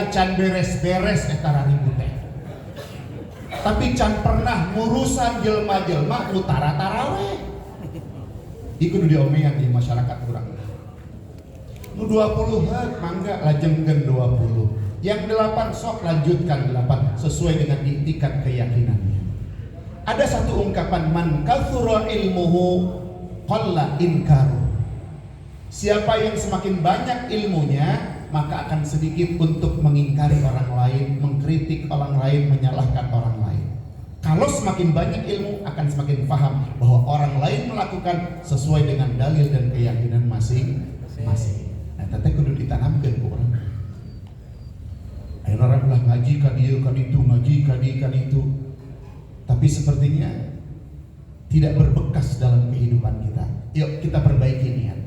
can beres-beres eta ribut teh. Tapi can pernah ngurusan jelma-jelma utara taraweh. Iku nu diomean di masyarakat urang. Nu 20 heuk mangga lajengkeun 20. Yang 8 sok lanjutkan 8 sesuai dengan iktikat keyakinannya. Ada satu ungkapan, man katsura ilmuhu qalla inkaru. Siapa yang semakin banyak ilmunya, maka akan sedikit untuk mengingkari orang lain, mengkritik orang lain, menyalahkan orang lain. Kalau semakin banyak ilmu, akan semakin paham bahwa orang lain melakukan sesuai dengan dalil dan keyakinan masing-masing. Nah, teteh kudu ditanamkeun ku urang. Ayeuna orang belah ngaji ka dieu ka ditu, ngaji ka dieu ka ditu. Tapi sepertinya tidak berbekas dalam kehidupan kita. Yuk kita perbaiki niat.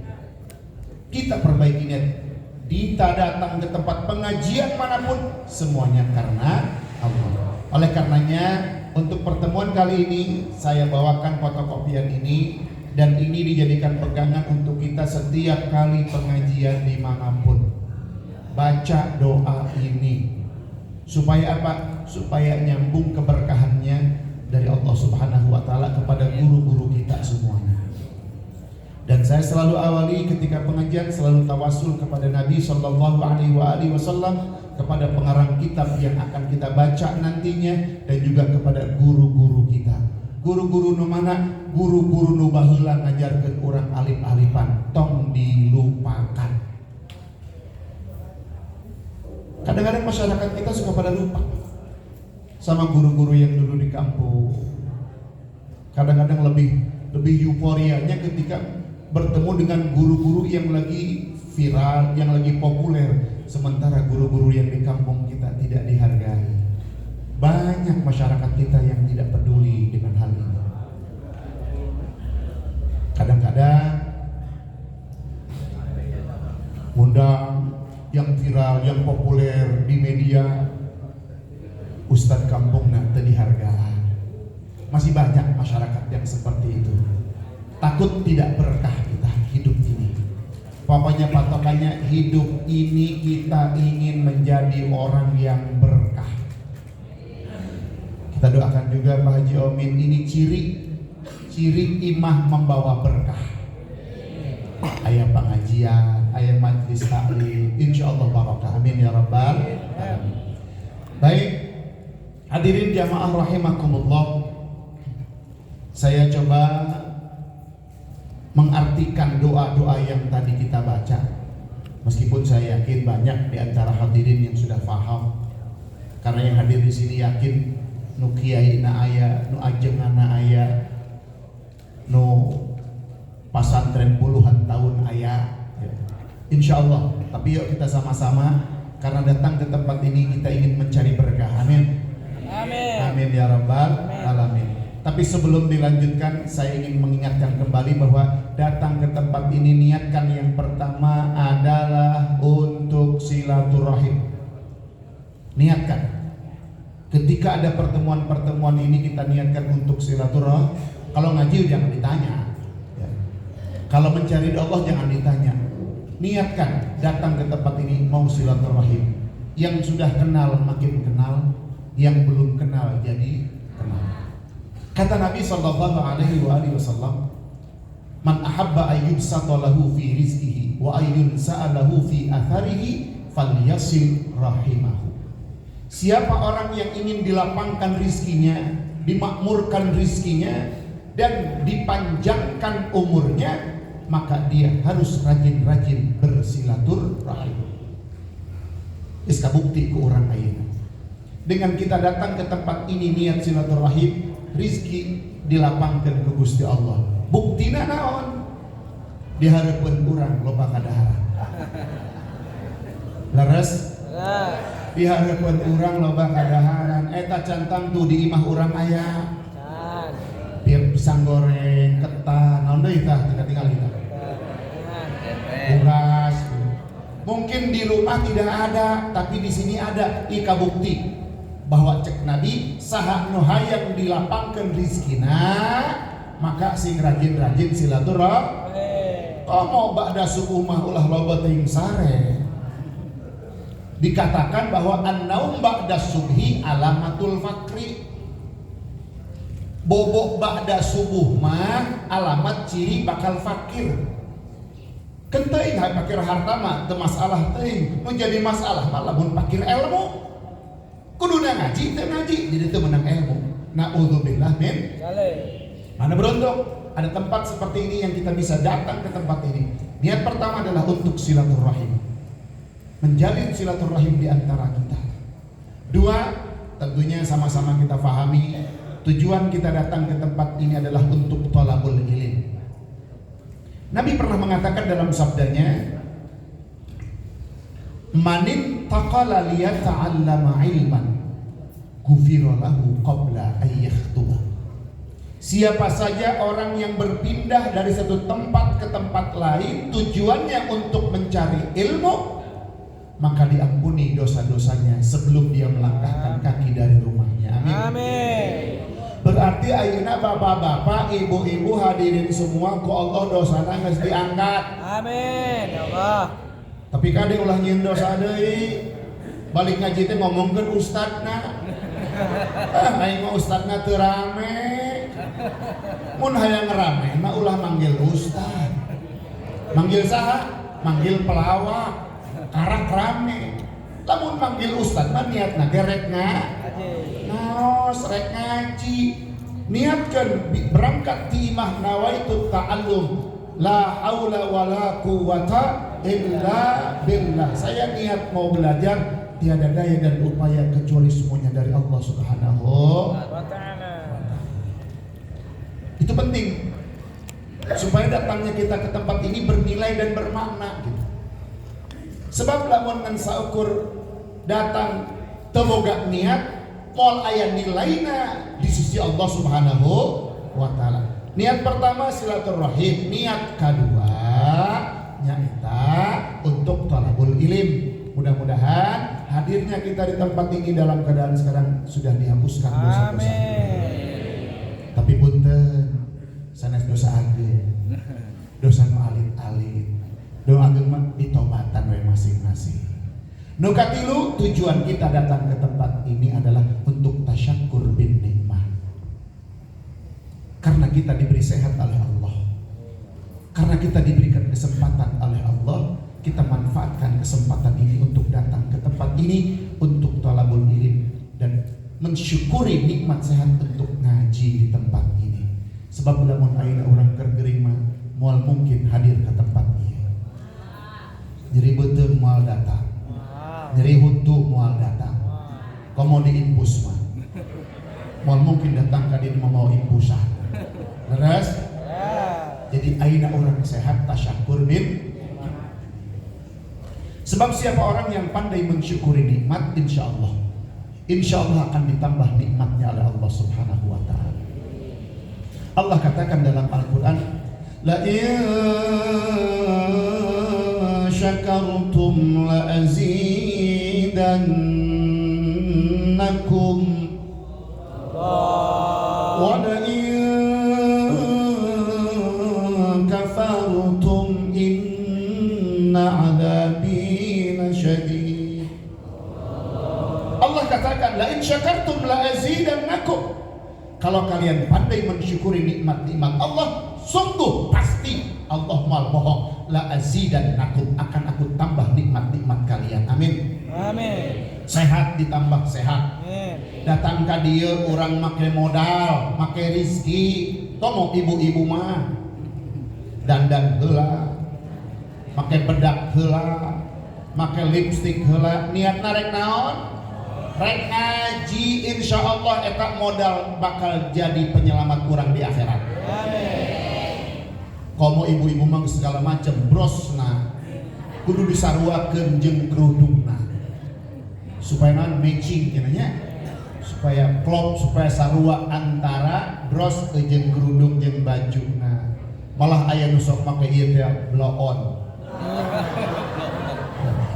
Kita perbaiki niat. Kita datang ke tempat pengajian manapun, semuanya karena Allah. Oleh karenanya, untuk pertemuan kali ini saya bawakan fotokopian ini, dan ini dijadikan pegangan untuk kita setiap kali pengajian dimanapun. Baca doa ini supaya apa? Supaya nyambung keberkahannya dari Allah Subhanahu wa taala kepada guru-guru kita semuanya. Dan saya selalu awali ketika pengajian selalu tawasul kepada Nabi sallallahu alaihi wasallam, kepada pengarang kitab yang akan kita baca nantinya, dan juga kepada guru-guru kita. Guru-guru nu mana? Guru-guru nu baheula ngajarkeun urang alif-alifan tong dilupakan. Kadang-kadang masyarakat kita suka pada lupa sama guru-guru yang dulu di kampung. Kadang-kadang lebih euforianya ketika bertemu dengan guru-guru yang lagi viral, yang lagi populer, sementara guru-guru yang di kampung kita tidak dihargai. Banyak masyarakat kita yang tidak peduli dengan hal ini. Kadang-kadang undang yang viral, yang populer di media, Ustadz kampungna teu dihargaan. Masih banyak masyarakat yang seperti itu. Takut tidak berkah kita hidup ini. Pokoknya patokannya hidup ini kita ingin menjadi orang yang berkah. Kita doakan juga Pak Haji Omin, ini ciri imah membawa berkah. Aya pengajian, aya majlis taklim, insyaallah barokah. Amin ya rabbal alamin. Baik, hadirin jamaah rahimakumullah. Saya coba mengartikan doa-doa yang tadi kita baca. Meskipun saya yakin banyak di antara hadirin yang sudah paham. Karena yang hadir di sini yakin nu kiaina aya, nu ajengana aya, nu pasantren puluhan tahun aya. Insyaallah. Tapi yuk kita sama-sama, karena datang ke tempat ini kita ingin mencari berkah. Amin. Amin. Amin ya rabbal alamin. Tapi sebelum dilanjutkan, saya ingin mengingatkan kembali bahwa datang ke tempat ini niatkan yang pertama adalah untuk silaturahim. Niatkan. Ketika ada pertemuan-pertemuan ini kita niatkan untuk silaturahim. Kalau ngaji jangan ditanya. Ya. Kalau mencari Allah jangan ditanya. Niatkan datang ke tempat ini mau silaturahim. Yang sudah kenal makin kenal, yang belum kenal jadi kenal. Kata Nabi sallallahu alaihi wasallam, "Man ahabba ayyubsata lahu fi rizqihi wa ayyunsa'a lahu fi atharihi falyasil rahimahu." Siapa orang yang ingin dilapangkan rizkinya, dimakmurkan rizkinya, dan dipanjangkan umurnya, maka dia harus rajin-rajin bersilaturahim. Iska bukti ke orang ayeuna. Dengan kita datang ke tempat ini niat silaturahim, rizki dilapangkan ke Gusti Allah. Buktina naon? Dihareupeun urang loba kadaharan. Leres? Dihareupeun urang loba kadaharan. Eta cantang tuh di imah urang aya. Can. Pisang goreng, ketan, naon deui tah tinggal kita. Beras. Mungkin di rumah tidak ada, tapi di sini ada. Ika bukti bahwa cek Nabi saha nu hayang dilapangkeun rizkina, maka sing rajin-rajin silaturahim. Komo ba'da subuh mah ulah loba teuing sare. Dikatakan bahwa an-naum ba'da subhi alamatul fakri. Bobok ba'da subuh mah alamat ciri bakal fakir. Kenteuing fakir harta mah teu masalah teuing. Nu jadi masalah mah lamun fakir ilmu. Kuduna ngaji teu ngaji jadi teu menang ilmu. Na'udzubillah min. Mana beruntung ada tempat seperti ini yang kita bisa datang ke tempat ini. Niat pertama adalah untuk silaturahim. Menjalin silaturahim di antara kita. Dua, tentunya sama-sama kita pahami tujuan kita datang ke tempat ini adalah untuk thalabul ilm. Nabi pernah mengatakan dalam sabdanya, "Manin taqala liyata'allama ilman, ghufira lahu qabla an yakhtuba." Siapa saja orang yang berpindah dari satu tempat ke tempat lain tujuannya untuk mencari ilmu, maka diampuni dosa-dosanya sebelum dia melangkahkan kaki dari rumahnya. Amin. Amin. Berarti ayeuna bapak-bapak, ibu-ibu hadirin semua ku Allah dosana geus diangkat. Amin. Ya Allah. Tapi kade ulah nyieun dosa deui. Balik ngaji teh ngomongkeun ustadna. Aing mah ustadna teu rame. Mun hayang rame mah ulah manggil ustad. Manggil saha? Manggil pelawak. Karak rame. Lamun manggil ustad mah niatna gerek naos rek ngaji. Niatkeun berangkat ti imah nawaitu ta'allum. La haula wala quwata illa billah. Saya niat mau belajar, tiada daya dan upaya kecuali semuanya dari Allah Subhanahu wa ta'ala. Itu penting supaya datangnya kita ke tempat ini bernilai dan bermakna gitu. Sebab lamun ngan saukur datang teu boga niat moal aya nilaina di sisi Allah Subhanahu wa taala. Niat pertama silaturahim, niat kedua nyaita untuk thalabul ilm. Mudah-mudahan hadirnya kita di tempat ini dalam keadaan sekarang sudah dihapuskan dosa-dosa. Tapi punten sanes dosa ageun. Dosa nu alit-alit. Doa ageun ditobatan we masing-masing. Nu katilu, tujuan kita datang ke tempat ini adalah untuk tasyakkur bin nikmah. Karena kita diberi sehat oleh Allah. Karena kita diberikan kesempatan oleh Allah, kita manfaatkan kesempatan ini untuk datang ke tempat ini untuk thalabul ilm dan mensyukuri nikmat sehat untuk ngaji di tempat ini. Sebab lamun ayeuna urang keur geuring mah moal mungkin hadir ke tempat ini. Jadi betul moal datang. Nyeri hutu mual datang. Komo diimpus mah. Mual mungkin datang ka dieu mau impusan. Leres? Jadi ayeuna orang sehat tasyakkur bin. Sebab siapa orang yang pandai mensyukuri nikmat, insyaallah akan ditambah nikmatnya oleh Allah Subhanahu wa taala. Allah katakan dalam Al-Qur'an, la in syakartum la azidannakum wa la in kafartum inna adabi lasyadid. Allah katakan la in syakartum la azidannakum. Kalau kalian pandai mensyukuri nikmat-nikmat Allah, sungguh pasti Allah mal bohong. La azidannakum, akan aku tambah nikmat-nikmat kalian. Amin. Amin. Sehat ditambah sehat. Amin. Datang ka dieu urang make modal, make rizki. Tomo ibu-ibu mah dandan heula, make bedak heula, make lipstik heula. Niatna rek naon? Rek ngaji, insya Allah eta modal bakal jadi penyelamat kurang di akhirat. Amin. Komo ibu-ibu mah segala macam brosna kudu disaruakeun jeung kerudungna supaya non matching cenanya, supaya klop, supaya sarua antara bros jeung kerudung jeung bajuna. Malah aya nu sok make ieu teh blow on.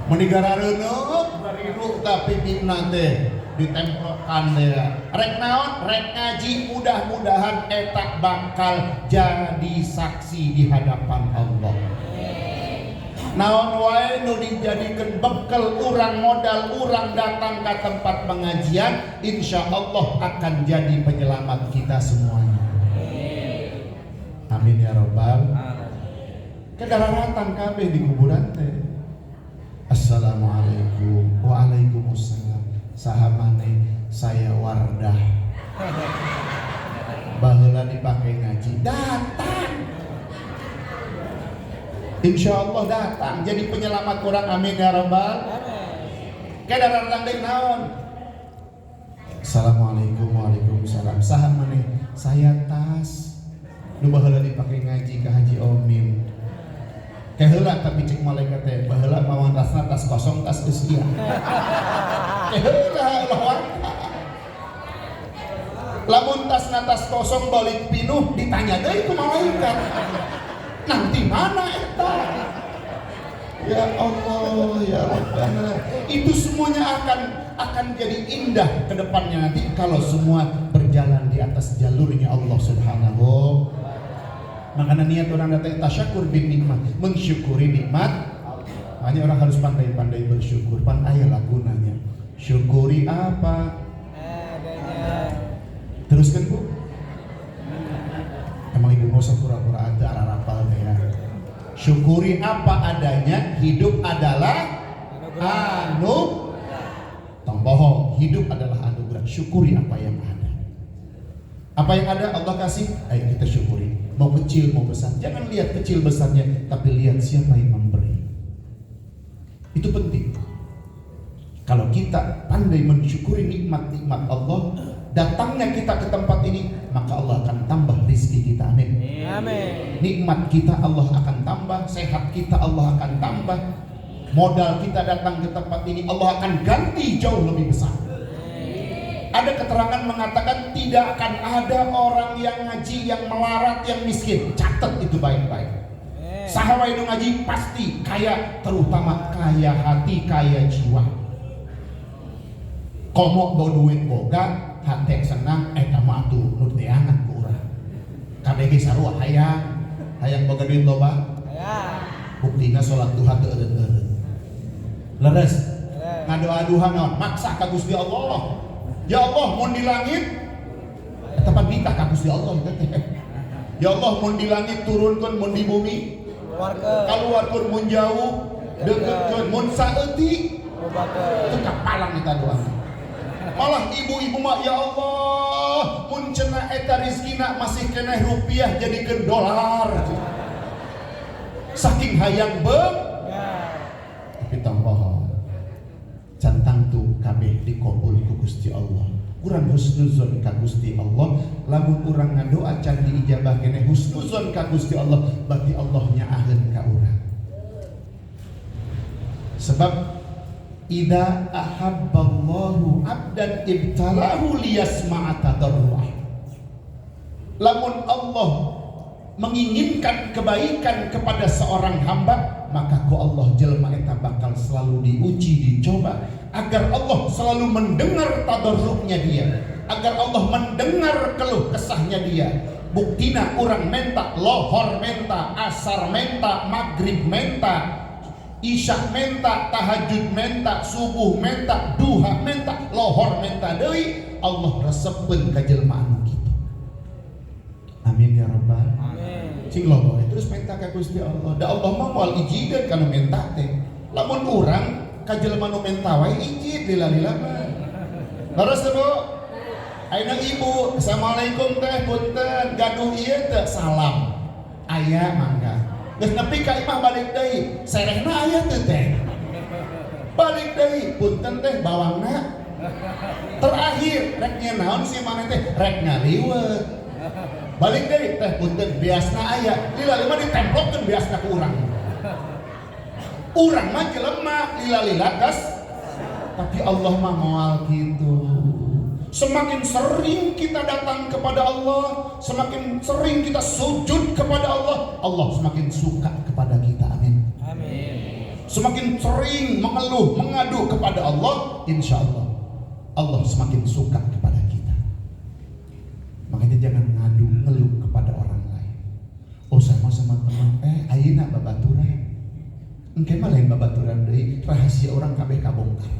Menigara reuneup bariru tapi pipina teh ditempelkan teh. Rek naon? Rek ngaji, mudah-mudahan eta bakal jadi saksi di hadapan Allah. Naon wae nu dijadikeun bekal urang, modal urang datang ke tempat pengajian, insya Allah akan jadi penyelamat kita semuanya. Amin ya robbal. Kedararatan kabeh di kuburan teh. Assalamualaikum. Waalaikumsalam. Sahamane saya Wardah. Baheula dipakai ngaji, datang. Insya Allah datang jadi penyelamat orang. Amin ya robbal. Kedararatan deui naon? Assalamualaikum. Waalaikumsalam. Sahamane saya Tas. Nu baheula dipake ngaji ka Haji Omim. Keheula tapi cek malaikat teh baheula mawan tasna tas kosong tas geus ieu. Keheula lawan. Lamun tasna tas kosong balik pinuh ditanya deui ku malaikat. Nanti mana eta? Ya Allah ya Rabbana. Itu semuanya akan jadi indah ke depannya nanti kalau semua berjalan di atas jalurnya Allah Subhanahu. Makanya niat orang datang tasyakur bin nikmat, mensyukuri nikmat. Hanya orang harus pandai-pandai bersyukur. Pan aya lagunanya. Syukuri apa? Teruskan Bu. Emang ibu mau pura-pura ada arah-rapal ya. Syukuri apa adanya. Hidup adalah anugerah. Tong bohong. Hidup adalah anugerah. Syukuri apa yang ada. Apa yang ada Allah kasih, ayo kita syukuri. Mau kecil mau besar, jangan lihat kecil besarnya, tapi lihat siapa yang memberi. Itu penting. Kalau kita pandai mensyukuri nikmat-nikmat Allah, datangnya kita ke tempat ini, maka Allah akan tambah rizki kita. Amin. Amin. Nikmat kita Allah akan tambah, sehat kita Allah akan tambah, modal kita datang ke tempat ini Allah akan ganti jauh lebih besar. Ada keterangan mengatakan tidak akan ada orang yang ngaji yang melarat yang miskin. Catat itu baik-baik. Sahabat itu ngaji pasti kaya, terutama kaya hati, kaya jiwa. Komo bawa duit boga, hati senang, eta mah atuh nu teu angan ku urang. Kabeh sarua hayang boga duit loba. Buktina salat duha teu eureun-eureun. Leres. Ngadoa-doa naon? Maksa ka Gusti Allah. Ya Allah mun di langit tepat minta ka Gusti Allah itu teh. Ya Allah mun di langit turunkeun, mun di bumi kaluarkeun, mun jauh deukeutkeun, mun saeutik teu kapalang eta doa. Malah ibu-ibu mah ya Allah mun cenah eta rezekina masih keneh rupiah jadikeun dolar. Saking hayang beung. Tapi tambah cantang tu kabeh dikabul ku Gusti Allah. Urang husnuzon ka Gusti Allah, lamun urang ngadoa can diijabah keneh husnuzon ka Gusti Allah, berarti Allah nyaaheun ka urang. Sebab idza ahabballahu 'abdan ibtalahu liyasma'a tadarruah. Lamun Allah menginginkan kebaikan kepada seorang hamba, maka ku Allah jelema eta bakal selalu diuji, dicoba agar Allah selalu mendengar tadarruknya dia, agar Allah mendengar keluh kesahnya dia. Buktina urang menta lohor menta, asar menta, maghrib menta, isya menta, tahajud menta, subuh menta, duha menta, lohor menta deui, Allah resepkeun ka jelema anu kitu. Amin ya rabbal. Cing loba terus minta ka Gusti Allah. Da Allah mah moal ijideun kana minta teh. Lamun urang ka jelema nu minta wae ijid lila-lila mah. Leres teh Bu? Ayeuna ibu, assalamualaikum teh punten, gaduh ieu teh salam. Aya mangga. Geus nepi ka imah balik deui, serehna aya teu teh. Balik deui, punten teh bawangna. Terakhir rek naon si maneh teh rek ngaliwet. Balik dari teh punten biasna aya lila-lila ditemplokeun biasna ku urang. Urang mah jelema lila-lila gas, tapi Allah mah moal kitu. Semakin sering kita datang kepada Allah, semakin sering kita sujud kepada Allah, Allah semakin suka kepada kita. Amin. Amin. Semakin sering mengeluh, mengadu kepada Allah, insya Allah Allah semakin suka kepada kita. Makanya jangan ngadu ngeluh kepada orang lain. Oh sama teman, ayeuna babaturan. engke mah lain babaturan deui, rahasia orang kabeh kabongkar.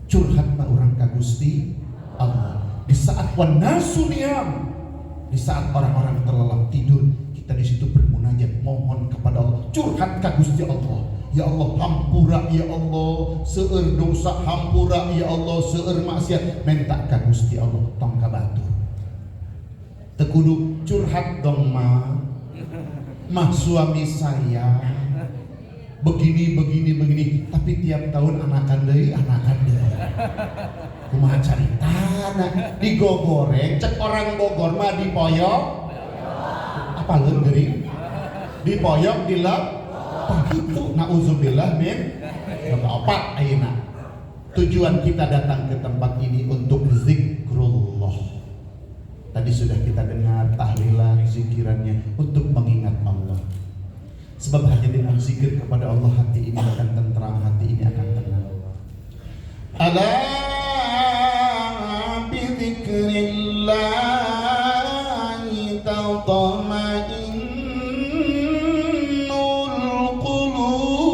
Curhat mah orang ka Gusti Allah. Di saat wanasu niyam, di saat orang-orang terlelap tidur, kita di situ bermunajat, mohon kepada Allah, curhat ka Gusti Allah. Ya Allah, hampura ya Allah, seueur dosa hampura ya Allah, seueur maksiat minta ka Gusti Allah, tong ka batur. Teu kudu curhat dong mah suami saya begini, tapi tiap tahun anakan deui. Kumaha caritana digogoreng, cek orang Bogor mah dipoyok, apa leun geuring? Dipoyok dilep, begitu. Nauzubillah min opat ayeuna. Tujuan kita datang ke tempat ini untuk zikrullah. Tadi sudah kita dengar tahlilan, zikirannya untuk mengingat Allah. Sebab hanya dengan zikir kepada Allah hati ini akan tentram, hati ini akan tenang. Ala bi dzikrillahi tatma'innul qulub.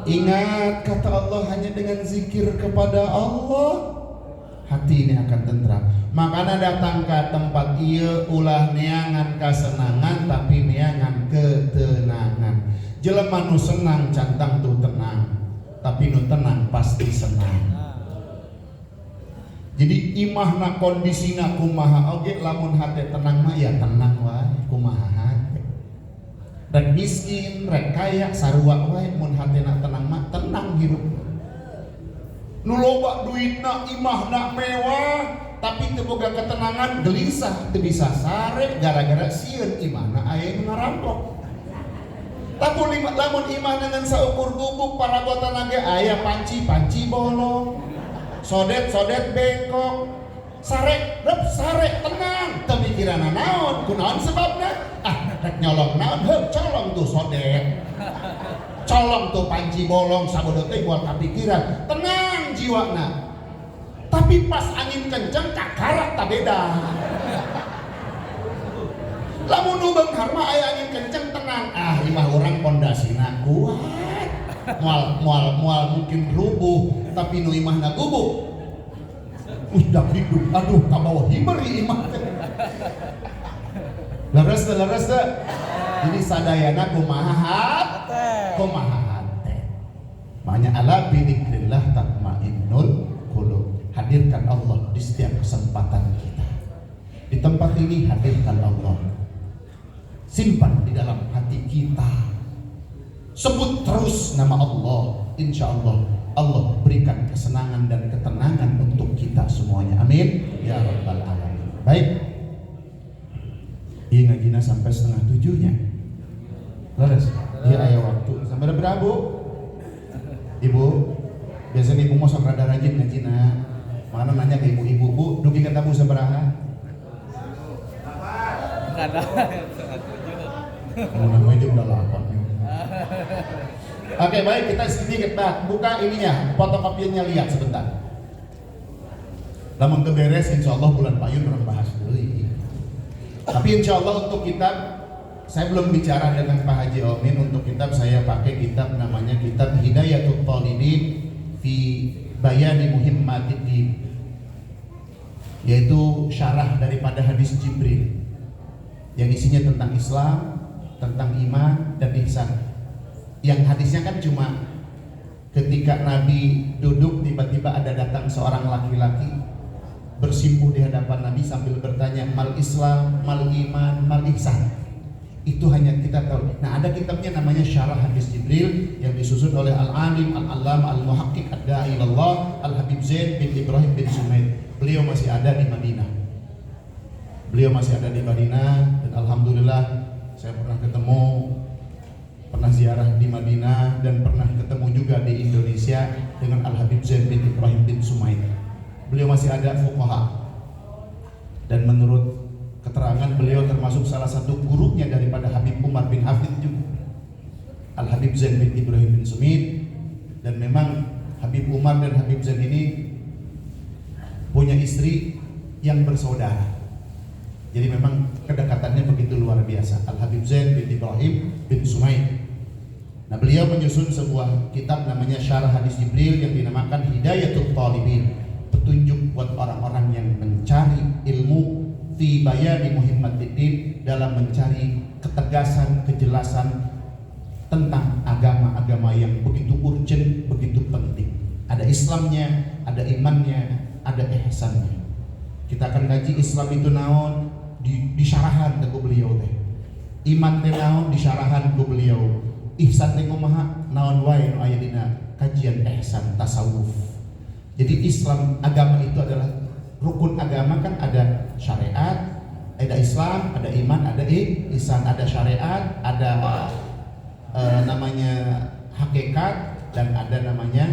Ingat kata Allah, hanya dengan zikir kepada Allah hati ini akan tentram. Makanya datang ke tempat ieu ulah neangan kesenangan tapi neangan ketenangan. Jelema nu senang cantang tuh tenang, tapi nu tenang pasti senang. Jadi imahna kondisina kumaha oge, lamun hate tenang mah ya tenang wae kumaha hate. Rek miskin, rek kaya, sarua wae mun hatena tenang mah tenang hirup. Nu loba duitna imahna mewah tapi teu boga ketenangan, gelisah, teu bisa sare gara-gara sieun imahna aya nu ngarampok. Lamun imahna ngan saukur gubuk parabotan ge aya panci bolong, sodet bengkok, sare tenang, teu mikiranna naon, kunaon sebabna? Rek nyolong naon, heuh colong tuh sodet. Colong tuh panci bolong sabodo teh moal kapikiran, tenang jiwana. Tapi pas angin kenceng kakarak tak beda. Lamun nu beunghar mah aya angin kenceng tenang, imah urang pondasina kuat. Moal mungkin rubuh, tapi nu imahna gubuk. Udah hidup, aduh ka bawah himeri imah teh. Leres teh. Jadi sadayana kumaha hate. Makanya ala bi dzikrillah tatmainnul qulub. Hadirkan Allah di setiap kesempatan kita. Di tempat ini hadirkan Allah. Simpan di dalam hati kita. Sebut terus nama Allah. Insya Allah Allah berikan kesenangan dan ketenangan untuk kita semuanya. Amin ya rabbal alamin. Baik. Iya ngajina sampai 6:30-nya. Leres. Iya aya waktu. Sampai berapa, Bu? Ibu, biasanya ibu mau sok rada rajin ngajina. Mana nanya ke ibu-ibu, Bu, dugi kata Bu sabaraha? Kada. Mau namanya juga udah 8. Oke, baik, kita sedikit buka ininya, fotokopiannya, lihat sebentar. Lamun teu beres insyaallah bulan payun orang bahas dulu. Tapi insyaallah untuk kitab saya belum bicara dengan Pak Haji Omin. Untuk kitab saya pakai kitab namanya kitab Hidayatul Talibin fi Bayani Muhimmatiddin, yaitu syarah daripada hadis Jibril yang isinya tentang Islam, tentang iman dan ihsan. Yang hadisnya kan cuma ketika Nabi duduk tiba-tiba ada datang seorang laki-laki bersimpuh di hadapan Nabi sambil bertanya mal Islam, mal iman, mal ihsan. Itu hanya kita tahu. Nah, ada kitabnya namanya Syarah Hadis Jibril yang disusun oleh Al-Alim, Al-Allamah, Al-Muhaqqiq, Ad-Da'i ilallah, Al-Habib Zain bin Ibrahim bin Sumaid. Beliau masih ada di Madinah. Dan alhamdulillah saya pernah ketemu, pernah ziarah di Madinah dan pernah ketemu juga di Indonesia dengan Al-Habib Zain bin Ibrahim bin Sumaid. Beliau masih ada fuqaha. Dan menurut keterangan beliau termasuk salah satu gurunya daripada Habib Umar bin Hafid juga, Al-Habib Zain bin Ibrahim bin Sumaid. Dan memang Habib Umar dan Habib Zain ini punya istri yang bersaudara. Jadi memang kedekatannya begitu luar biasa. Al-Habib Zain bin Ibrahim bin Sumaid. Nah, beliau menyusun sebuah kitab namanya Syarah Hadis Jibril yang dinamakan Hidayatul Talibin, petunjuk buat orang-orang yang mencari ilmu fi bayani muhimmatiddin, dalam mencari ketegasan, kejelasan tentang agama-agama yang begitu urgent, begitu penting. Ada Islamnya, ada imannya, ada ihsannya. Kita akan kaji Islam itu naon, disyarahan ke beliau teh. Iman teh naon, disyarahan ke beliau. Ihsan teh kumaha, naon wae nu aya dina kajian ihsan tasawuf. Jadi Islam, agama itu adalah rukun agama, kan ada syariat, ada Islam, ada iman, ada ihsan, ada syariat, ada namanya hakikat, dan ada namanya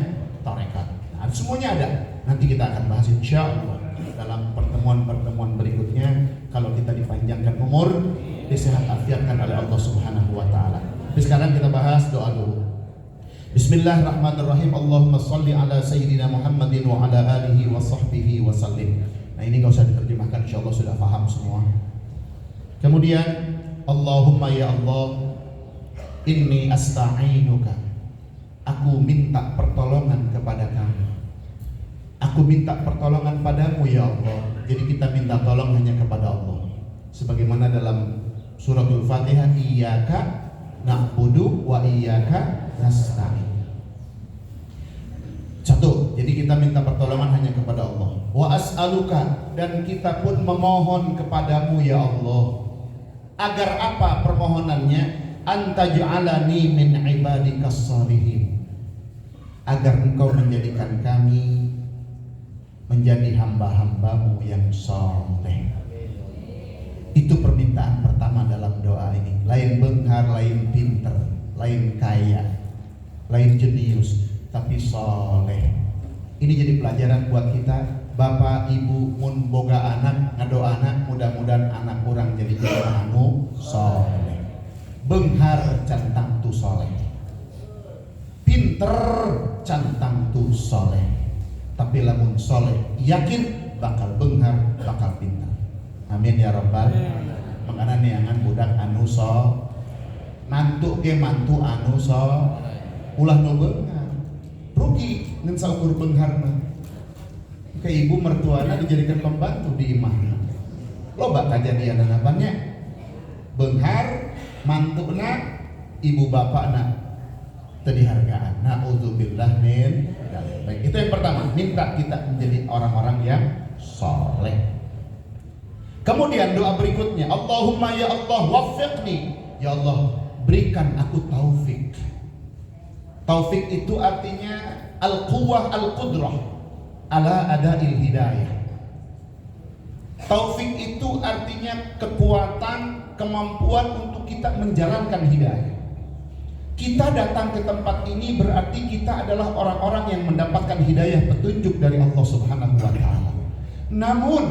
tarekat. Nah, semuanya ada. Nanti kita akan bahas insya Allah dalam pertemuan-pertemuan berikutnya, kalau kita dipanjangkan umur, disehat afiatkan oleh Allah Subhanahu wa taala. Tapi sekarang kita bahas doa dulu. Bismillahirrahmanirrahim. Allahumma shalli ala sayyidina Muhammadin wa ala alihi wa sahbihi wa sallim. Nah, ini enggak usah diterjemahkan, insyaallah sudah paham semua. Kemudian Allahumma ya Allah, inni asta'inuka, aku minta pertolongan kepada kamu. Aku minta pertolongan padamu ya Allah. Jadi kita minta tolong hanya kepada Allah. Sebagaimana dalam suratul Fatihah, iyyaka na'budu wa iyyaka nasta'in. Satu, jadi kita minta pertolongan hanya kepada Allah. Wa as'aluka, dan kita pun memohon kepadamu ya Allah. Agar apa permohonannya? Antaj'alani min ibadikas shalihin, agar engkau menjadikan kami menjadi hamba-hambamu yang saleh. Itu permintaan pertama dalam doa ini. Lain benghar, lain pinter, lain kaya, lain jenius, tapi saleh. Ini jadi pelajaran buat kita. Bapak ibu mun boga anak, ngadoana mudah-mudahan anak orang jadi anu saleh. Benghar cantang tu soleh, pinter cantang tu soleh, tapi lamun soleh yakin bakal benghar, bakal pinter. Amin ya rabbal. Makanya neangan budak anu sol, mantu ge mantu anu sol, ulah nu benghar, rugi ngan saukur benghar mah. Ke ibu mertuana dijadikan pembantu di imahna. Loba kajadian harapannya benghar, mantuna, ibu bapakna tadi hargaan. Na'udzubillah min dzalik. Baik, itu yang pertama, minta kita menjadi orang-orang yang saleh. Kemudian doa berikutnya, Allahumma ya Allah waffiqni, ya Allah berikan aku taufik. Taufik itu artinya al-quwwah al-qudrah ala ada'il hidayah. Taufik itu artinya kekuatan, kemampuan untuk kita menjalankan hidayah. Kita datang ke tempat ini berarti kita adalah orang-orang yang mendapatkan hidayah petunjuk dari Allah Subhanahu wa taala. Namun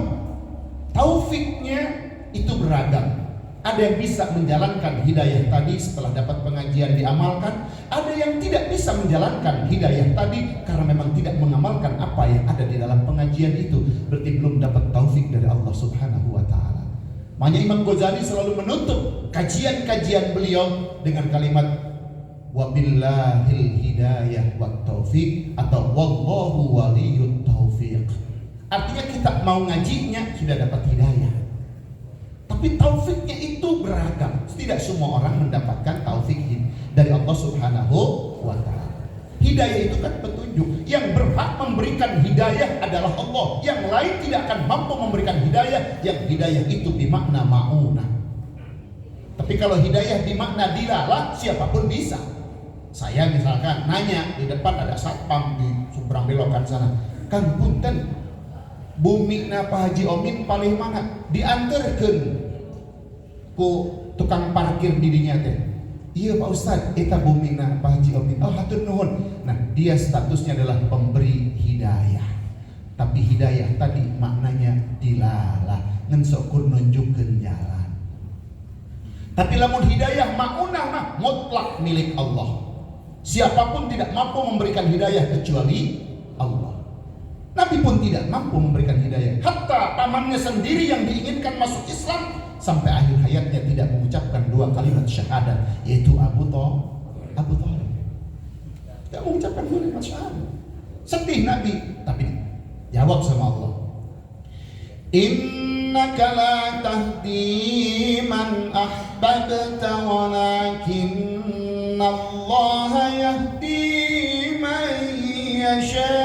taufiknya itu beragam. Ada yang bisa menjalankan hidayah tadi setelah dapat pengajian diamalkan, ada yang tidak bisa menjalankan hidayah tadi karena memang tidak mengamalkan apa yang ada di dalam pengajian itu, berarti belum dapat taufik dari Allah Subhanahu wa taala. Makanya Imam Ghazali selalu menutup kajian-kajian beliau dengan kalimat wabillahil hidayah wat taufik, atau wallahu waliyut taufiq. Artinya kita mau ngajinya sudah dapat hidayah, tapi taufiknya itu beragam. Tidak semua orang mendapatkan taufik dari Allah Subhanahu wa taala. Hidayah itu kan petunjuk. Yang berhak memberikan hidayah adalah Allah. Yang lain tidak akan mampu memberikan hidayah. Yang hidayah itu bermakna ma'unah. Tapi kalau hidayah bermakna dilalah, siapapun bisa. Saya misalkan nanya, di depan ada satpam di seberang belokan sana, Kang punten, bumi na Pak Haji Omin paling mana? Diantarkan ku tukang parkir di dinya teh. Iya Pak Ustad, eta bumi na Pak Haji Omin. Oh hatur nuhun. Nah, dia statusnya adalah pemberi hidayah. Tapi hidayah tadi maknanya dilalah, ngensokur nunjukkeun jalan. Tapi lamun hidayah ma'unah mah mutlak milik Allah. Siapapun tidak mampu memberikan hidayah kecuali Allah. Nabi pun tidak mampu memberikan hidayah. Hatta pamannya sendiri yang diinginkan masuk Islam sampai akhir hayatnya tidak mengucapkan 2 kalimat syahadat, yaitu Abu Thalib. Tidak mengucapkan 2 kalimat syahadat. Sedih Nabi, tapi jawab sama Allah. Innaka la tahdi man ahbabta walakinna Allah yahdi man yasha.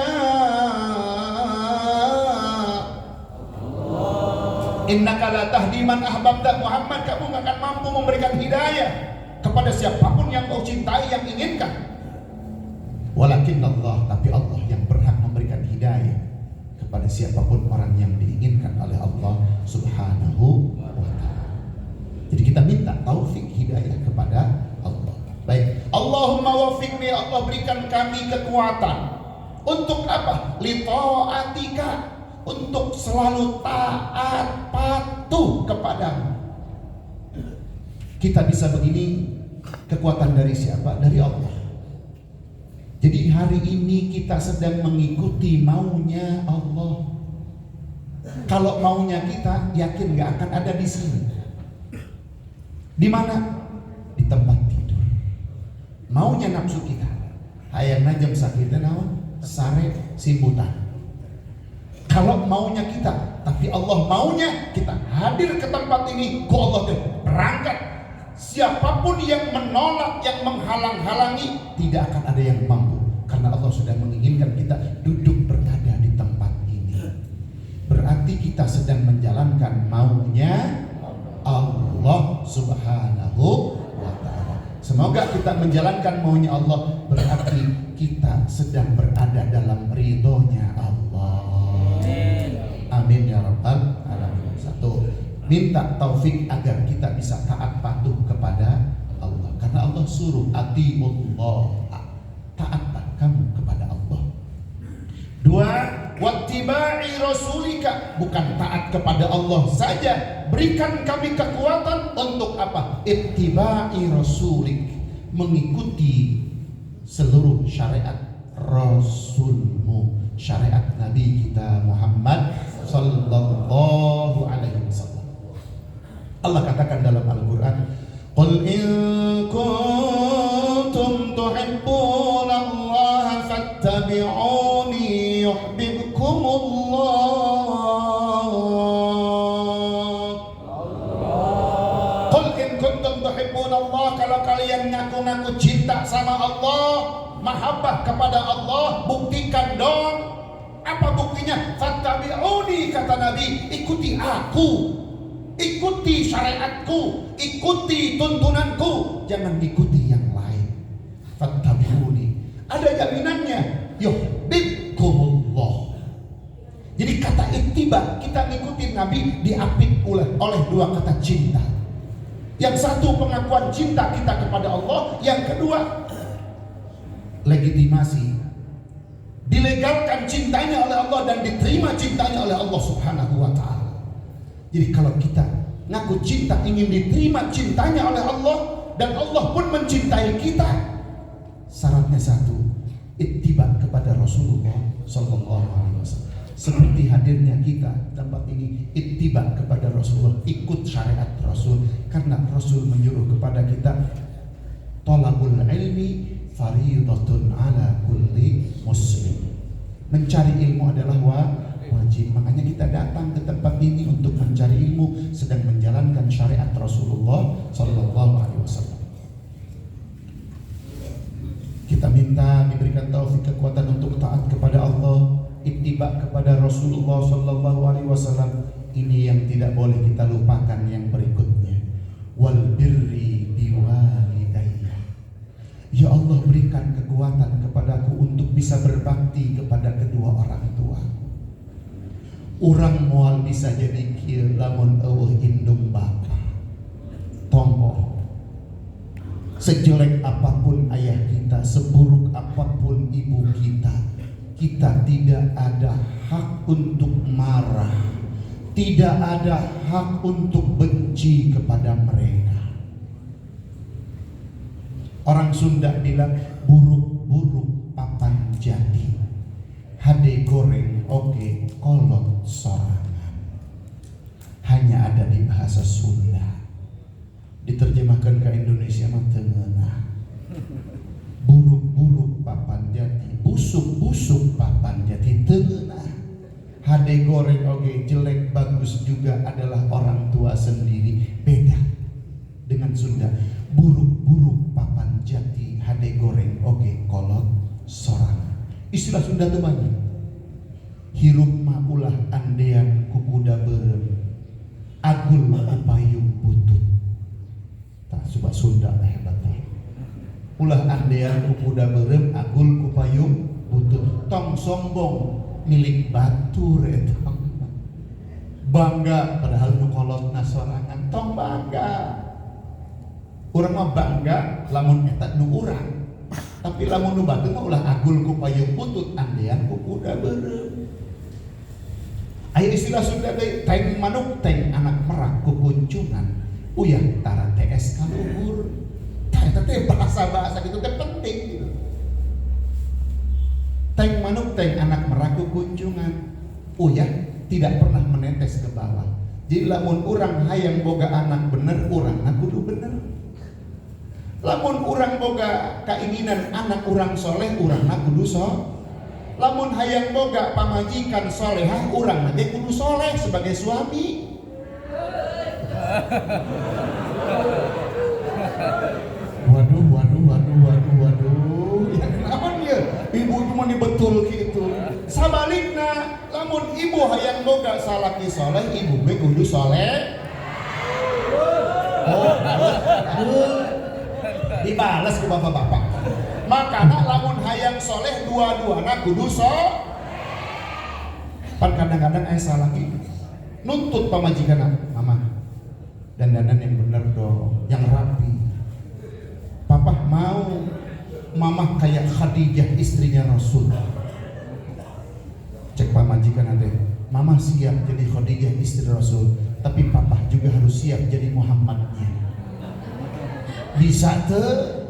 Innaka la tahdi man ahbabta, Muhammad, kamu gak akan mampu memberikan hidayah kepada siapapun yang kau cintai, yang inginkan. Walakin Allah, tapi Allah yang berhak memberikan hidayah kepada siapapun orang yang diinginkan oleh Allah Subhanahu wa ta'ala. Jadi kita minta taufik hidayah kepada Allah. Baik, Allahumma wafiqni, Allah berikan kami kekuatan. Untuk apa? Li ta'atika, untuk selalu taat patuh kepadamu. Kita bisa begini, kekuatan dari siapa? Dari Allah. Jadi hari ini kita sedang mengikuti maunya Allah. Kalau maunya kita, yakin gak akan ada di sini. Di mana? Di tempat tidur. Maunya nafsu kita, hayang najam sakitnya naon? Sare simbutan. Kalau maunya kita, tapi Allah maunya kita hadir ke tempat ini, ku Allah deh berangkat. Siapapun yang menolak, yang menghalang-halangi, tidak akan ada yang mampu, karena Allah sudah menginginkan kita duduk berada di tempat ini. Berarti kita sedang menjalankan maunya Allah Subhanahu wa ta'ala. Semoga kita menjalankan maunya Allah, berarti kita sedang berada dalam ridhonya Allah. Amin ya rabbal alamin. 1, minta taufik agar kita bisa taat patuh kepada Allah, karena Allah suruh atiullah, taatlah kamu kepada Allah. 2, wattiba'i rasulika, bukan taat kepada Allah saja, berikan kami kekuatan untuk apa? Ittiba'i rasulik, mengikuti seluruh syariat Rasulmu, syariat Nabi kita Muhammad sallallahu alaihi wasallam. Allah katakan dalam Al-Quran, qul in kuntum tuhibbuna Allah fattabi'uni yuhibbukumullah. Qul in kuntum tuhibbuna Allah, kalau kalian ngaku-ngaku cinta sama Allah, mahabbah kepada Allah, buktikan dong. Apa buktinya? Fattabi'uni, kata Nabi, ikuti aku, ikuti syariatku, ikuti tuntunanku, jangan ikuti yang lain. Fattabi'uni, ada jaminannya, yuhibbukumullah. Jadi kata ittiba, kita ngikutin Nabi diapit oleh 2 kata cinta. Yang satu pengakuan cinta kita kepada Allah, yang kedua legitimasi, dilegalkan cintanya oleh Allah dan diterima cintanya oleh Allah Subhanahu wa ta'ala. Jadi kalau kita ngaku cinta, ingin diterima cintanya oleh Allah, dan Allah pun mencintai kita, syaratnya 1, ittiba kepada Rasulullah sallallahu alaihi wasallam. Seperti hadirnya kita tempat ini, ittiba kepada Rasulullah, ikut syariat Rasul, karena Rasul menyuruh kepada kita, talabul ilmi fariidatun ala kulli muslim. Mencari ilmu adalah wajib. Makanya kita datang ke tempat ini untuk mencari ilmu, sedang menjalankan syariat Rasulullah sallallahu alaihi wasallam. Kita minta diberikan taufik, kekuatan untuk taat kepada Allah, ittiba kepada Rasulullah sallallahu alaihi wasallam. Ini yang tidak boleh kita lupakan, yang berikutnya, wal birri biwalidayya. Ya Allah, berikan kekuatan kepadaku untuk bisa berbakti kepada kedua orang tua. Urang moal bisa jadi kieu lamun eueuh indung bapa. Tonggo. Sejelek apapun ayah kita, seburuk apapun ibu kita, kita tidak ada hak untuk marah, tidak ada hak untuk benci kepada mereka. Orang Sunda bilang buruk-buruk papan jadi. hade goreng oge kolot sorangan. Hanya ada di bahasa Sunda. Diterjemahkan ke Indonesia mah teu ngeunah. Buruk-buruk papan jati, busuk-busuk papan jati teu ngeunah. Hade goreng oge jelek bagus juga adalah orang tua sendiri. Beda dengan Sunda. Buruk-buruk papan jati, hade goreng oge kolot sorangan. Istilah Sunda teu banyak. Hirup mah ulah andean ku kuda beureum, agul mah ku payung butut. Tah coba Sunda hebat teh. Ulah andean ku kuda beureum, agul ku payung butut. Tong sombong milik batur eta. Bangga padahal nu kolotna sorangan, tong bangga. Urang mah bangga lamun eta nu urang. Tapi lamun nu batur mah ulah agul ku payung butut, andean ku kuda beureum. Aya istilah Sunda teh teng manuk teng anak merak ku kuncungan. Uyah tara TS ka luhur. Tah eta teh bahasa-bahasa kitu teh penting gitu. Teng manuk teng anak merak ku kuncungan. Uyah tidak pernah menetes ke bawah. Jadi lamun urang hayang boga anak bener, urangna kudu bener. Lamun urang boga keinginan anak urang soleh, urangna kudu soleh. Lamun hayang boga pamajikan solehah, urang nanti kudu soleh sebagai suami. Waduh. Ya kenapa dia? Ibu cuma dibetul gitu. Sabalikna, lamun ibu hayang boga salaki soleh, ibu be kudu soleh. Oh, dibalas ke bapak-bapak. Makana lamun hayang soleh dua-duana kudu soleh. Pan kadang-kadang aya salaki nuntut pamajikan, mama dandanan yang bener dong, yang rapi. Papa mau mama kayak Khadijah istrinya Rasul. Cek pamajikan ade, mama siap jadi Khadijah istri Rasul, tapi papa juga harus siap jadi Muhammadnya. Bisa teu?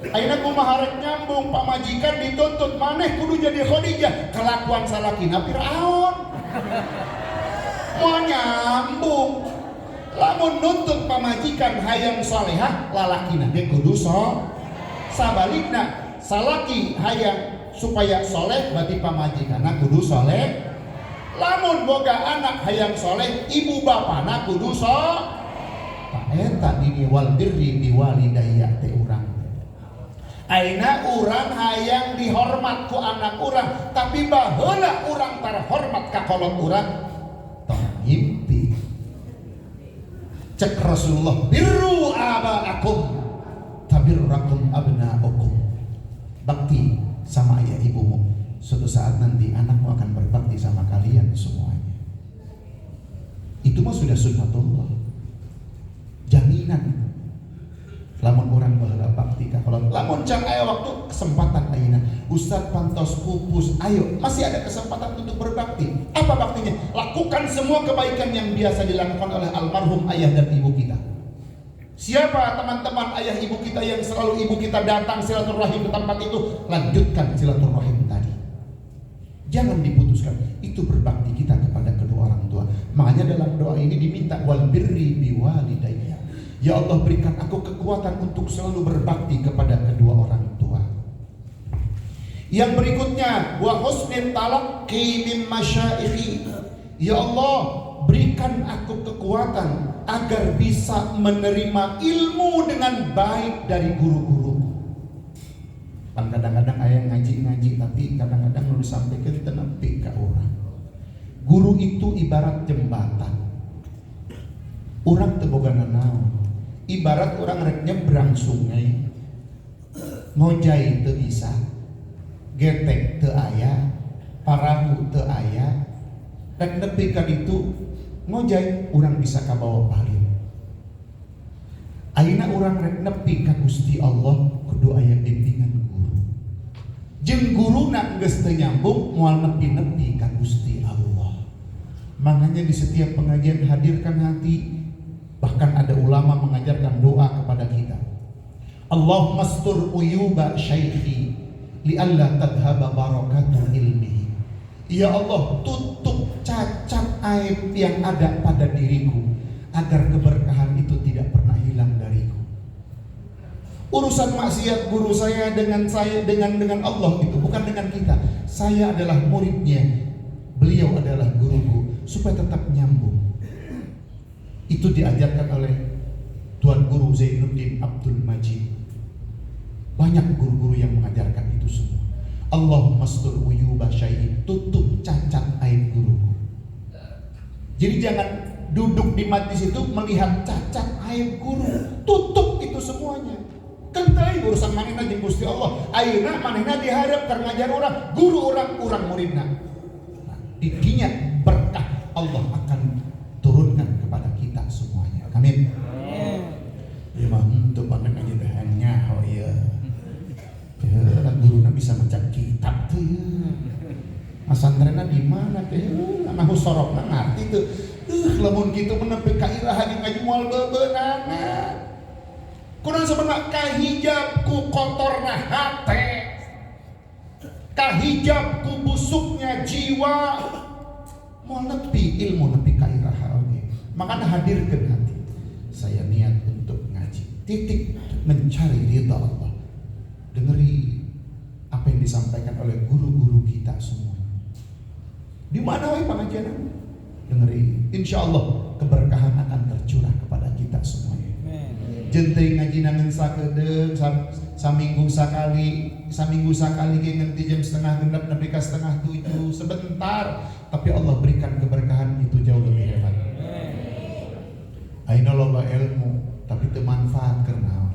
Ayeuna kumaha rek nyambung pamajikan dituntut maneh kudu jadi Khadijah, kelakuan salakina Firaun. Mau nyambung. Lamun nuntut pamajikan hayang salehah, lalakina ge kudu soleh. Sabalikna, salaki hayang supaya soleh, berarti pamajikanna kudu soleh. Lamun boga anak hayang soleh, ibu bapana kudu soleh. Tah eta dini wal birri biwalidayya teh urang. Aina urang hayang dihormat ku anak urang, tapi baheula urang terhormat ka kolot urang, tong ngimpi. Cek Rasulullah, birru abaakum tabirrakum abnaukum. Bakti sama ayah ibumu, suatu saat nanti anakmu akan berbakti sama kalian semuanya. Itu mah sudah sunnatullah, jaminan. Lamun orang baheula bakti ka kolot, lamun can aya waktu kesempatan ayeuna, Ustaz pantos pupus, ayo masih ada kesempatan untuk berbakti. Apa baktinya? Lakukan semua kebaikan yang biasa dilakukan oleh almarhum ayah dan ibu kita. Siapa teman-teman ayah ibu kita yang selalu ibu kita datang silaturahim ke tempat itu, lanjutkan silaturahim tadi. Jangan diputuskan. Itu berbakti kita kepada kedua orang tua. Makanya dalam doa ini diminta wal birri biwalidayya. Ya Allah, berikan aku kekuatan untuk selalu berbakti kepada kedua orang tua. Yang berikutnya, wa husnil talaqqi min masyaikhi. Ya Allah, berikan aku kekuatan agar bisa menerima ilmu dengan baik dari guru-guru. Kadang-kadang aya ngaji-ngaji, tapi kadang-kadang nu disampaikan teu nempi ka urang. Guru itu ibarat jembatan. Urang teu boga nanaon. Ibarat orang rek nyebrang sungai, ngojai teu bisa, getek teu aya, parahu teu aya, rek nepi ka ditu ngojai urang bisa kabawa paling. Ayeuna urang rek nepi ka Gusti Allah kudu aya bimbingan guru. Jeung guruna geus teu nyambung moal nepi-nepi ka Gusti Allah. Makanya di setiap pengajian hadirkan hati. Bahkan ada ulama mengajarkan doa kepada kita. Allahumma astur uyuba syaikhi li'alla tadhhaba barakatu ilmihi. Ya Allah, tutup cacat aib yang ada pada diriku, agar keberkahan itu tidak pernah hilang dariku. Urusan maksiat guru saya dengan Allah itu bukan dengan kita. Saya adalah muridnya, beliau adalah guruku, supaya tetap nyambung. Itu diajarkan oleh Tuan Guru Zainuddin Abdul Majid. Banyak guru-guru yang mengajarkan itu semua. Allahumma astur uyuba syai'in, tutup cacat aib guruku. Jadi jangan duduk di majlis itu melihat cacat aib guru, tutup itu semuanya. Kentai urusan manehna jeung Gusti Allah. Ayeuna manehna diharap keur ngajar orang, guru orang muridna. Nah, didinya berkah Allah akan turunkan kepada kita semuanya. Amin. Ya mah untuk pandang aja dahannya, oh iya. Guru bisa baca kitab tuh ya. Masantrenna di mana teh? Anahu sorokna ngarti tuh. Lamun kitu menepi ka ilaha jeung ngaji moal beubeunana. Kurang sebenarnya kahijab ku kotorna hate, kahijab ku busuknya jiwa. Mau nepi ilmu nepi ka ilaha oge. Makanya hadirkeun hati. Saya niat untuk ngaji. Titik mencari ridha Allah. Dengeri apa yang disampaikan oleh guru-guru kita semua. Di mana wae pengajian? Dengeri. Insya Allah keberkahan akan tercurah kepada kita semuanya. Jenteng ngaji nangen sakedeung saminggu sakali ge nganti jam 6:30 nepi ka 6:30 sebentar, tapi Allah berikan keberkahan itu jauh lebih hebat. Ayeuna loba ilmu tapi teu manfaat keur naon.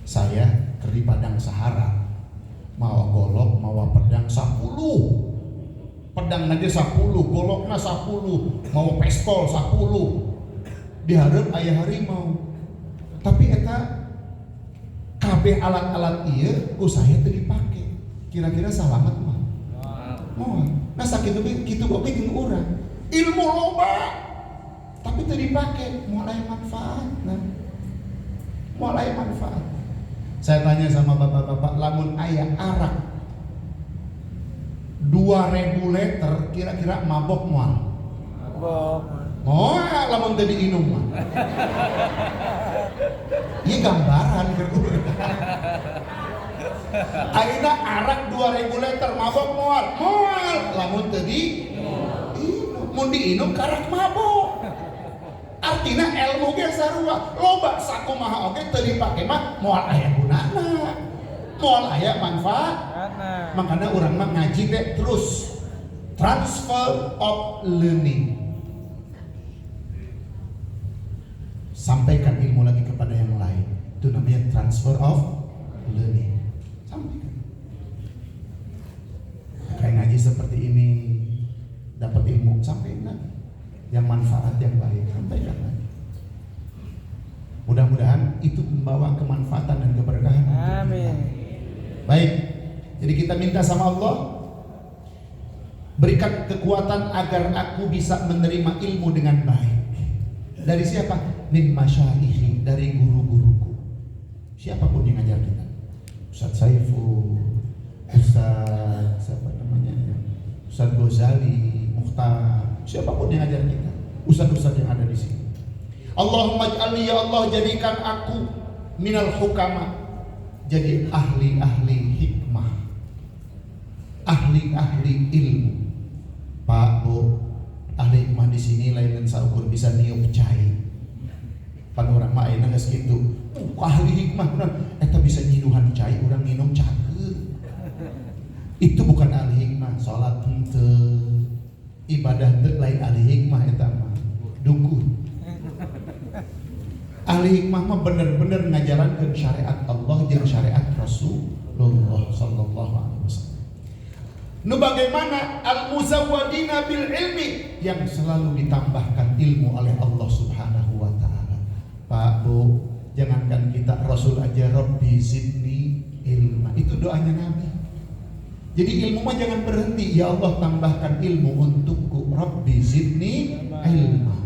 Saya keur di Padang Sahara, mawa golok, mawa pedang 10. Pedang aja 10, golokna 10, mawa pistol 10. Diharap ayah harimau. Tapi eta kabeh alat-alat ieu ku saya teu dipake. Kira-kira salamet mah. Moal. Nah sakitu kitu oge jeung urang. Ilmu loba tapi teu dipake, moal aya manfaat. Moal aya manfaat. Saya tanya sama bapak-bapak, lamun aya arak 2000 liter kira-kira mabok moal? Mabok. Oh, lamun teu diinum mah. Ieu gambaran keur urang. Ayeuna arak 2000 liter mabok moal. Moal lamun teu diinum. Mun diinum karak mabok. Artina ilmu ge sarua, loba sakumaha oge teu dipake mah moal aya gunana. Moal aya manfaat. Makanya urang mah ngaji teh terus transfer of learning. Sampaikan ilmu lagi kepada yang lain. Itu namanya transfer of learning. Sampaikan. Kayak ngaji seperti ini, dapat ilmu, sampaikan lagi. Yang manfaat, yang baik, sampaikan lagi. Mudah-mudahan itu membawa kemanfaatan dan keberkahan. Amin. Baik, jadi kita minta sama Allah, berikan kekuatan agar aku bisa menerima ilmu dengan baik. Dari siapa? Min masyaihi, dari guru-guruku. Siapapun yang ngajar kita. Ustaz Saiful, Ustaz siapa namanya? Ustaz Ghazali, Mukhtar, siapapun yang ngajar kita. Ustaz-ustaz yang ada di sini. Allahumma ij'alni ya Allah, jadikan aku minal hukama, jadi ahli-ahli hikmah, ahli-ahli ilmu. Pak, Bu, ahli hikmah di sini lain dan saukur bisa niup cai. Pan orang mah ayeuna geus kitu. Ahli hikmah bener, eta bisa nyiduhan cai, urang minum cakeun. Itu bukan ahli hikmah, salat henteu, ibadah teu lain ahli hikmah eta mah. Dukun. Ahli hikmah mah bener-bener ngajarankeun syariat Allah jeung syariat Rasulullah sallallahu alaihi wasallam. Nu bagaimana al-muzawwadina bil ilmi, yang selalu ditambahkan ilmu oleh Allah Subhanahu wa taala. Pak, Bu, jangankan kita, Rasul aja Rabbi zidni ilma. Itu doanya Nabi. Jadi ilmu mah jangan berhenti. Ya Allah, tambahkan ilmu untukku. Rabbi zidni ilma.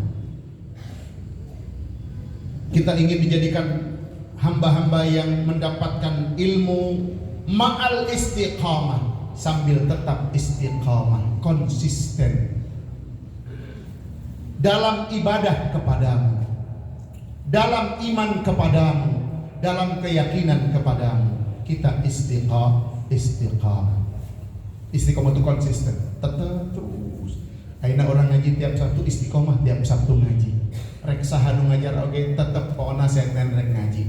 Kita ingin dijadikan hamba-hamba yang mendapatkan ilmu ma'al istiqamah, sambil tetap istiqamah, konsisten dalam ibadah kepadamu, dalam iman kepadamu, dalam keyakinan kepadamu. Kita istiqamah. Istiqamah itu konsisten, tetap terus. Aina orang ngaji tiap Sabtu, istiqamah tiap Sabtu ngaji. Rek sahanu ngajar oge tetep pokona senten rek ngaji.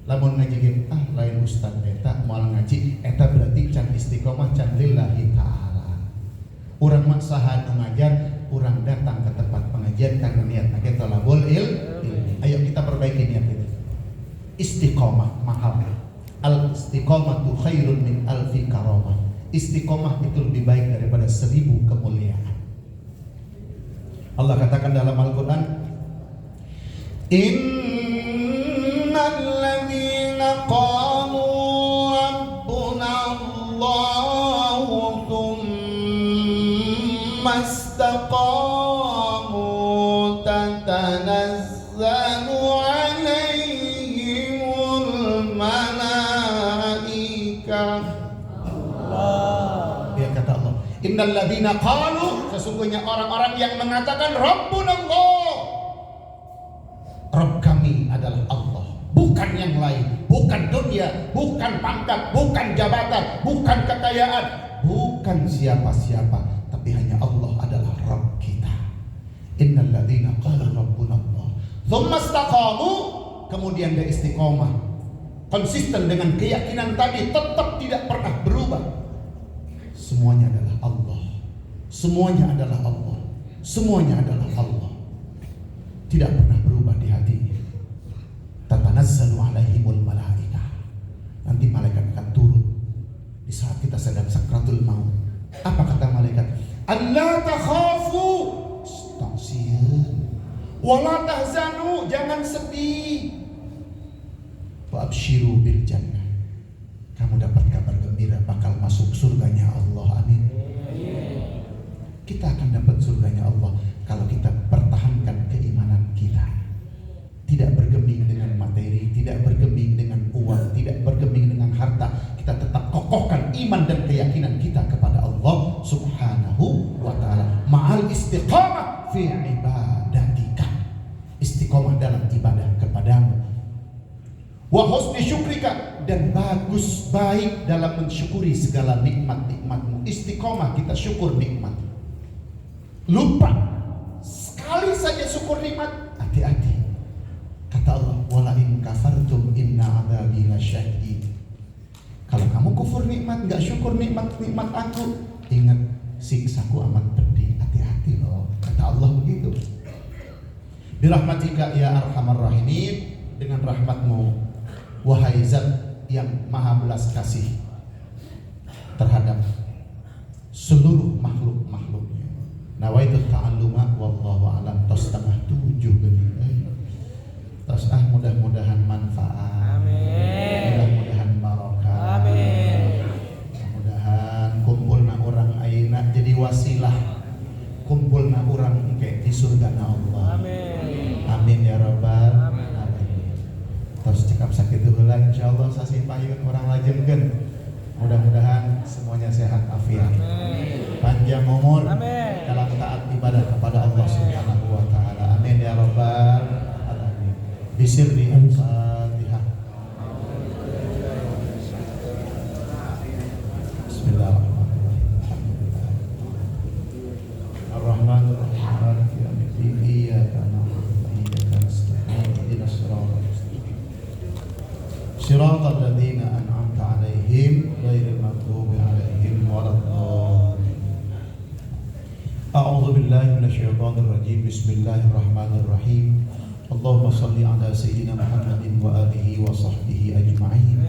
Lamun ngaji ge lain ustaz eta moal ngaji, eta berarti can istiqamah, can lillahi taala. Urang mah sahanu ngajar, urang datang ke tempat pengajian karena niat kita talabul ilmi. Ayo kita perbaiki niat kita. Istiqamah mahal. Al istiqamatu khairun min alfi karamah. Istiqamah itu lebih baik daripada 1000 kemuliaan. Allah katakan dalam Al-Quran, innal ladzina qalu rabbuna Allahu tsumma istaqamu tatanazzalu alaihimul malaikah. Ya kata Allah, innal ladzina qalu, sesungguhnya orang-orang yang mengatakan Rabbunallah, Rabb kami adalah Allah, bukan yang lain, bukan dunia, bukan pangkat, bukan jabatan, bukan kekayaan, bukan siapa-siapa, tapi hanya Allah adalah Rabb kita. Innal ladzina qalu Rabbunallah tsumma istaqamu, kemudian dia istiqomah, konsisten dengan keyakinan tadi, tetap tidak pernah berubah. Semuanya adalah Allah. Semuanya adalah Allah. Semuanya adalah Allah. Tidak pernah berubah di hatinya. Tatanazzalu alaihimul malaikah. Nanti malaikat akan turun di saat kita sedang sakratul maut. Apa kata malaikat? Allah takhafu, wala tahzanu, jangan sedih. Wa absyiru bil jannah. Kamu dapat kabar gembira, bakal masuk surganya Allah. Amin. Kita akan dapat surganya Allah kalau kita pertahankan keimanan kita. Tidak bergeming dengan materi, tidak bergeming dengan uang, tidak bergeming dengan harta. Kita tetap kokohkan iman dan keyakinan kita kepada Allah Subhanahu wa ta'ala. Ma'al istiqamah fi ibadatika. Istiqamah dalam ibadah kepadamu. Wa husni syukrika, dan bagus baik dalam mensyukuri segala nikmat-nikmatmu. Istiqomah kita syukur nikmat. Lupa sekali saja syukur nikmat, hati-hati. Kata Allah, wala in kafartum inna adzabi lasyadid. Kalau kamu kufur nikmat, enggak syukur nikmat-nikmat aku, ingat siksaku amat pedih. Hati-hati loh. Kata Allah begitu. Birahmatika ya arhamar rahimin, dengan rahmatmu wahai zat yang maha belas kasih terhadap seluruh makhluk-makhluknya. Nawaitu ta'alluma wallahu a'lam. Tos setengah 7 gini. Tos mudah-mudahan manfaat. Amin. Mudah-mudahan barokah. Amin. Mudah-mudahan kumpulna orang ayeuna jadi wasilah kumpulna orang engke di surgana Allah. Amin. Amin ya rabbal Amin. terus cekap sakit heula insyaallah sasi payun orang lajengkeun. Mudah-mudahan semuanya sehat afiat. Panjang umur dalam taat ibadah kepada Allah Subhanahu wa taala. Amin ya rabbal alamin. Bisirri al-Fatihah. Bismillahirrahmanirrahim. Ar-Rahmanir-Rahim. Maliki yaumiddin. Iyyaka na'budu wa iyyaka nasta'in. Ihdinas siratal mustaqim. Siratal ladzina an'amta 'alaihim ghairil maghdubi 'alaihim waladdallin. A'udzu billahi minasyaitonir rajim. Bismillahirrahmanirrahim. Allahumma shalli 'ala sayyidina Muhammadin wa alihi wa sahbihi ajma'in.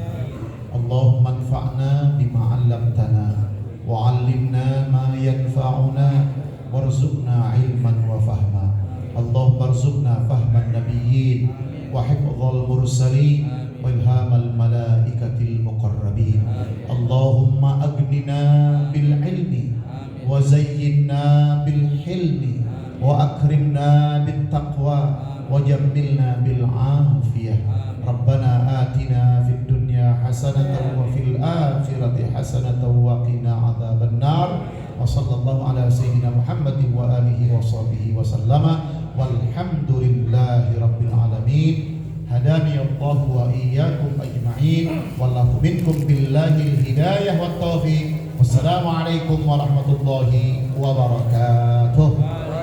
Allahumma anfa'na bima 'allamtana wa 'allimna ma yanfa'una warzuqna 'ilman wa fahma. Allahumma arzuqna fahman nabiyyin wa hifdzal mursalin وإلهام الملائكة المقربين. اللهم أغننا بالعلم وزينا بالحلم وأكرمنا بالتقوى وجملنا بالعافية. ربنا آتنا في الدنيا hasanatan wa fil akhirati hasanatan wa qina adzaban nar. Wa sallallahu ala sayyidina Muhammadin wa alihi wa sahbihi wa sallama walhamdulillahi rabbil alamin. Hadani Allah wa iyyakum ajma'in wallahu minkum billahi hidayah wat taufiq. Wassalamualaikum warahmatullahi wabarakatuh.